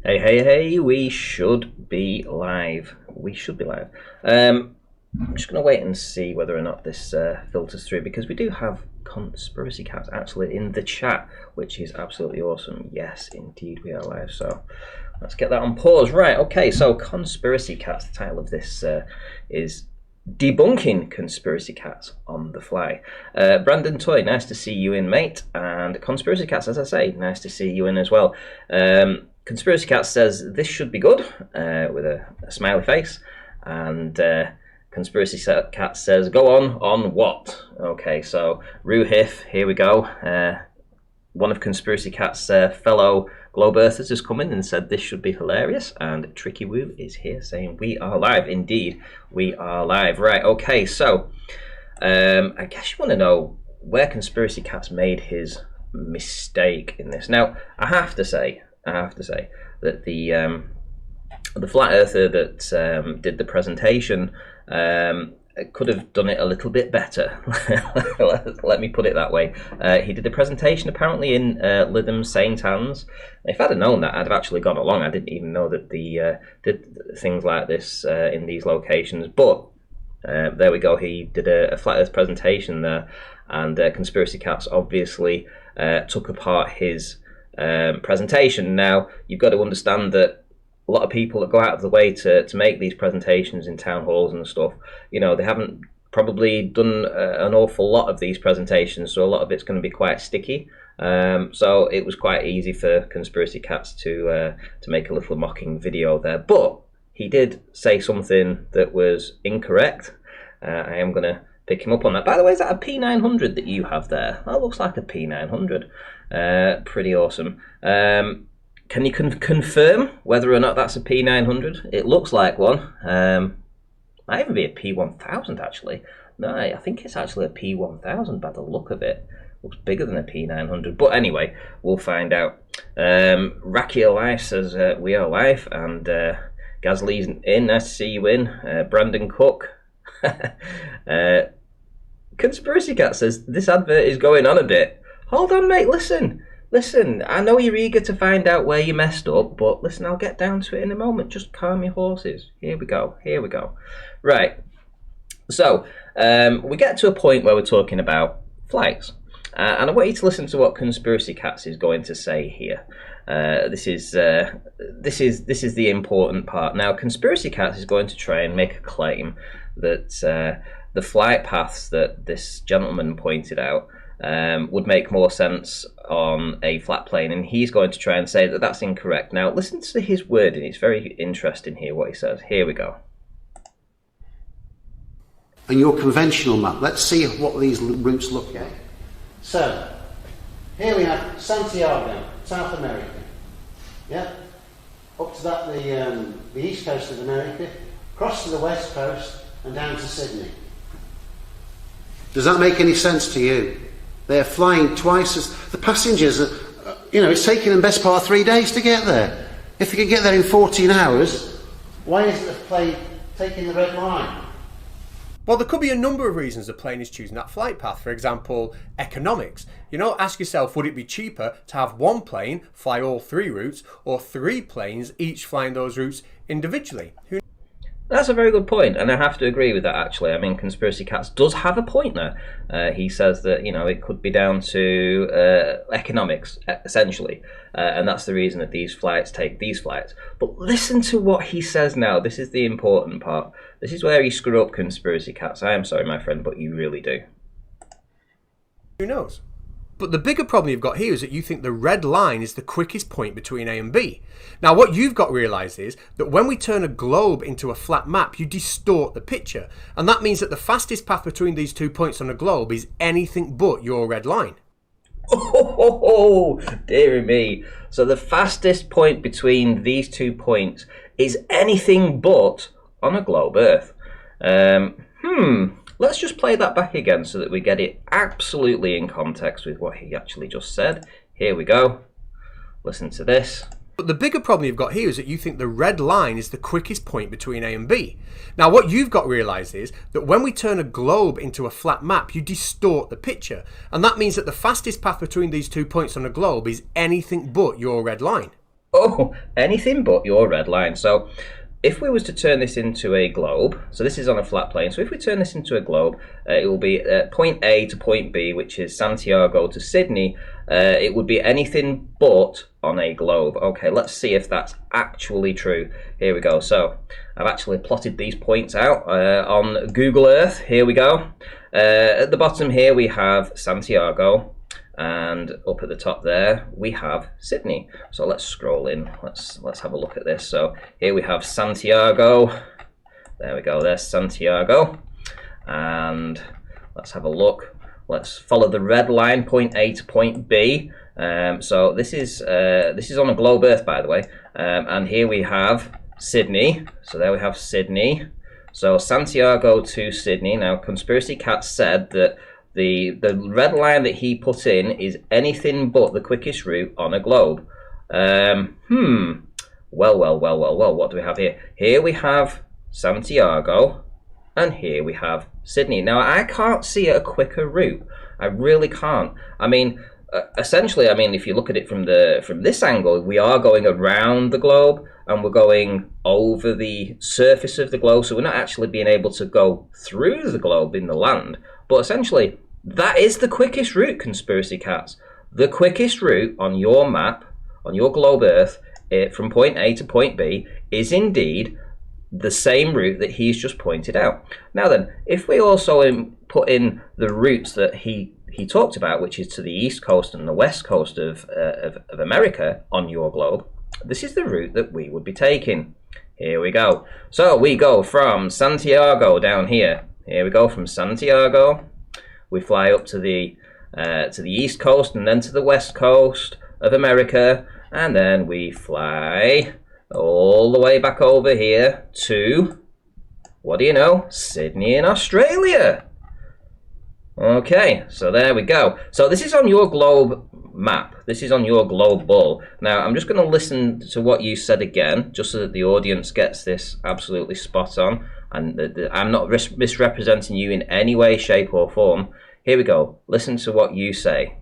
Hey, hey, hey, we should be live. We should be live. I'm just going to wait and see whether or not this filters through, because we do have Conspiracy Catz actually in the chat, which is absolutely awesome. Yes, indeed, we are live. So let's get that on pause. Right, okay, so Conspiracy Catz, the title of this is Debunking Conspiracy Catz on the Fly. Brandon Toy, nice to see you in, mate. And Conspiracy Catz, as I say, nice to see you in as well. Conspiracy Catz says this should be good, with a smiley face, and Conspiracy Catz says go on what? Okay, so Ruhif, here we go. One of Conspiracy Catz' fellow Globe Earthers has come in and said this should be hilarious, and Tricky Woo is here saying we are live. Indeed, we are live. Right, okay, so I guess you want to know where Conspiracy Catz made his mistake in this. Now, I have to say that the flat earther that did the presentation could have done it a little bit better. Let me put it that way. He did the presentation apparently in Lytham St. Anne's. If I'd have known that, I'd have actually gone along. I didn't even know that the did things like this in these locations. But there we go. He did a flat earth presentation there, and Conspiracy Catz obviously took apart his presentation. Now, you've got to understand that a lot of people that go out of the way to make these presentations in town halls and stuff, you know, they haven't probably done an awful lot of these presentations, so a lot of it's going to be quite sticky. So it was quite easy for Conspiracy Catz to make a little mocking video there. But he did say something that was incorrect. I am going to pick him up on that. By the way, is that a P900 that you have there? That looks like a P900. Pretty awesome. Can you confirm whether or not that's a P900? It looks like one. Might even be a P1000 actually. No, I think it's actually a P1000 by the look of it. Looks bigger than a P900. But anyway, we'll find out. Racky Alive says we are live, and Gazlee's in. Nice to see you in. Brandon Cook. Conspiracy Catz says this advert is going on a bit. Hold on, mate. Listen, I know you're eager to find out where you messed up, but listen, I'll get down to it in a moment. Just calm your horses. Here we go. Right. So, we get to a point where we're talking about flights. And I want you to listen to what Conspiracy Catz is going to say here. This is the important part. Now, Conspiracy Catz is going to try and make a claim that the flight paths that this gentleman pointed out would make more sense on a flat plane, and he's going to try and say that that's incorrect. Now, listen to his wording. It's very interesting here what he says. Here we go. And your conventional map, let's see what these routes look like. So, here we have Santiago, South America. Yeah, up to that the east coast of America, across to the west coast, and down to Sydney. Does that make any sense to you? They're flying twice as the passengers. It's taking them best part of 3 days to get there. If they can get there in 14 hours, why isn't the plane taking the red line? Well, there could be a number of reasons the plane is choosing that flight path. For example, economics. Ask yourself, would it be cheaper to have one plane fly all three routes, or three planes each flying those routes individually? That's a very good point, and I have to agree with that, actually. I mean, Conspiracy Catz does have a point there. He says that, it could be down to economics, essentially, and that's the reason that these flights take these flights. But listen to what he says now. This is the important part. This is where you screw up, Conspiracy Catz. I am sorry, my friend, but you really do. Who knows? But the bigger problem you've got here is that you think the red line is the quickest point between A and B. Now, what you've got to realise is that when we turn a globe into a flat map, you distort the picture. And that means that the fastest path between these 2 points on a globe is anything but your red line. Oh, dearie me. So the fastest point between these 2 points is anything but on a globe Earth. Let's just play that back again so that we get it absolutely in context with what he actually just said. Here we go. Listen to this. But the bigger problem you've got here is that you think the red line is the quickest point between A and B. Now, what you've got to realise is that when we turn a globe into a flat map, you distort the picture. And that means that the fastest path between these 2 points on a globe is anything but your red line. Oh, anything but your red line. So if we was to turn this into a globe, so this is on a flat plane, so if we turn this into a globe, it will be point A to point B, which is Santiago to Sydney. It would be anything but on a globe. Okay, let's see if that's actually true. Here we go. So I've actually plotted these points out on Google Earth. Here we go. At the bottom here we have Santiago, and up at the top there we have Sydney. So let's scroll in, let's have a look at this. So here we have Santiago, there we go, there's Santiago, and let's have a look. Let's follow the red line, point A to point B. So this is on a globe Earth, by the way, and here we have Sydney. So there we have Sydney. So Santiago to Sydney. Now Conspiracy Catz said that the red line that he put in is anything but the quickest route on a globe. Well, what do we have here? Here we have Santiago, and here we have Sydney. Now, I can't see a quicker route. I really can't. I mean, essentially, if you look at it from this angle, we are going around the globe, and we're going over the surface of the globe, so we're not actually being able to go through the globe in the land. But essentially, that is the quickest route, Conspiracy Catz. The quickest route on your map, on your globe Earth, from point A to point B, is indeed the same route that he's just pointed out. Now then, if we also put in the routes that he talked about, which is to the east coast and the west coast of America on your globe, this is the route that we would be taking. Here we go. So we go from Santiago down here. Here we go from Santiago. We fly up to the east coast and then to the west coast of America, and then we fly all the way back over here to, what do you know, Sydney in Australia. Okay, so there we go. So this is on your globe map. This is on your globe ball. Now, I'm just going to listen to what you said again, just so that the audience gets this absolutely spot on, and I'm not misrepresenting you in any way, shape, or form. Here we go. Listen to what you say.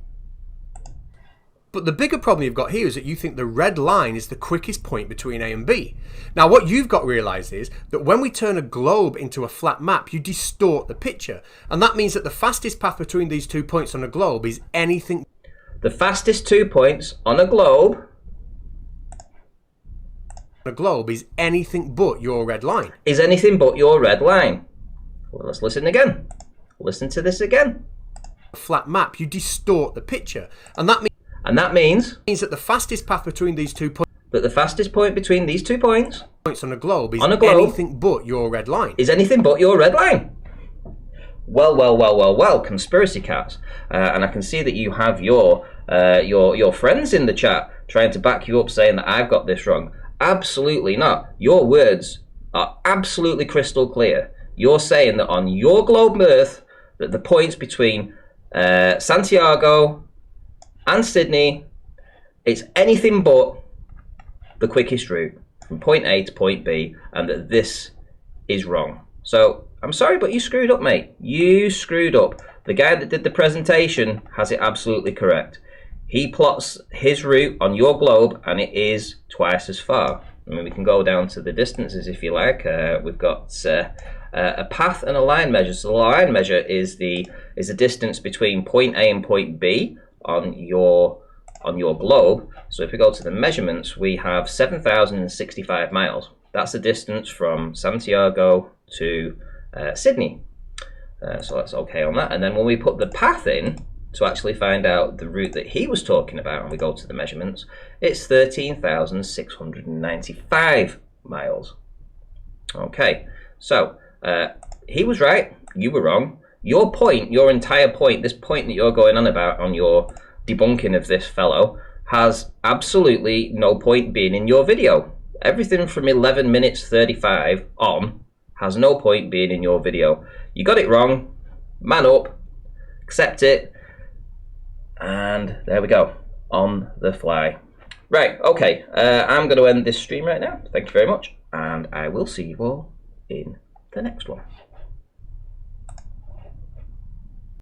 But the bigger problem you've got here is that you think the red line is the quickest point between A and B. Now, what you've got to realise is that when we turn a globe into a flat map, you distort the picture. And that means that the fastest path between these 2 points on a globe is anything... The fastest 2 points on a globe... is anything but your red line. Is anything but your red line. Well, let's listen again. Listen to this again. A flat map, you distort the picture. And that means that the fastest path between these 2 points... That the fastest point between these 2 points... on a globe is anything but your red line. Is anything but your red line. Well, Conspiracy Catz. And I can see that you have your friends in the chat trying to back you up, saying that I've got this wrong. Absolutely not. Your words are absolutely crystal clear. You're saying that on your globe Earth, that the points between Santiago and Sydney, it's anything but the quickest route from point A to point B, and that this is wrong. So I'm sorry, but you screwed up, mate. You screwed up. The guy that did the presentation has it absolutely correct. He plots his route on your globe, and it is twice as far. I mean, we can go down to the distances if you like. We've got a path and a line measure. So the line measure is the distance between point A and point B on your globe. So if we go to the measurements, we have 7,065 miles. That's the distance from Santiago to Sydney. So that's okay on that. And then when we put the path in to actually find out the route that he was talking about, and we go to the measurements, it's 13,695 miles. Okay, so he was right, you were wrong. Your point, your entire point, this point that you're going on about on your debunking of this fellow, has absolutely no point being in your video. Everything from 11 minutes 35 on has no point being in your video. You got it wrong. Man up. Accept it. And there we go. On the fly. Right, okay. I'm going to end this stream right now. Thank you very much. And I will see you all in the next one.